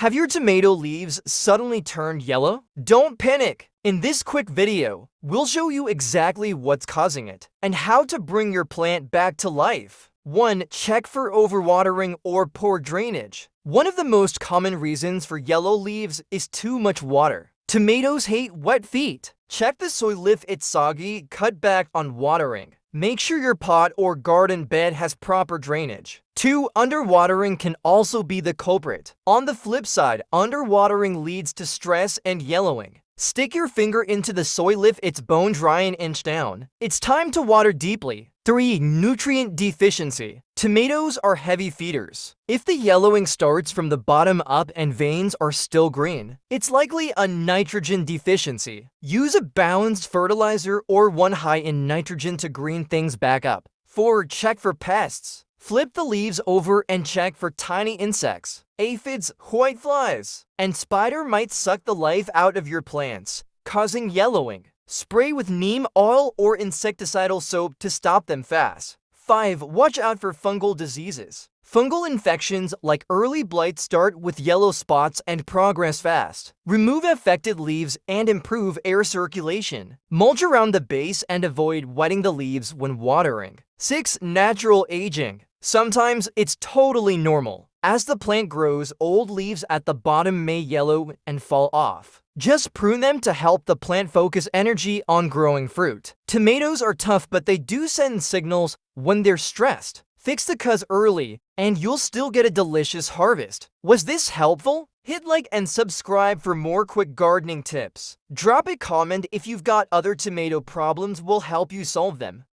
Have your tomato leaves suddenly turned yellow? Don't panic! In this quick video, we'll show you exactly what's causing it and how to bring your plant back to life. 1. Check for overwatering or poor drainage. One of the most common reasons for yellow leaves is too much water. Tomatoes hate wet feet. Check the soil if it's soggy, cut back on watering. Make sure your pot or garden bed has proper drainage. 2. Underwatering can also be the culprit. On the flip side, underwatering leads to stress and yellowing. Stick your finger into the soil if it's bone dry and inch down. It's time to water deeply. 3. Nutrient deficiency. Tomatoes are heavy feeders. If the yellowing starts from the bottom up and veins are still green, it's likely a nitrogen deficiency. Use a balanced fertilizer or one high in nitrogen to green things back up. 4. Check for pests. Flip the leaves over and check for tiny insects. Aphids, whiteflies, and spider might suck the life out of your plants, causing yellowing. Spray with neem oil or insecticidal soap to stop them fast. 5. Watch out for fungal diseases. Fungal infections like early blight start with yellow spots and progress fast. Remove affected leaves and improve air circulation. Mulch around the base and avoid wetting the leaves when watering. 6. Natural aging. Sometimes it's totally normal. As the plant grows, old leaves at the bottom may yellow and fall off. Just prune them to help the plant focus energy on growing fruit. Tomatoes are tough, but they do send signals when they're stressed. Fix the cause early, and you'll still get a delicious harvest. Was this helpful? Hit like and subscribe for more quick gardening tips. Drop a comment if you've got other tomato problems, we'll help you solve them.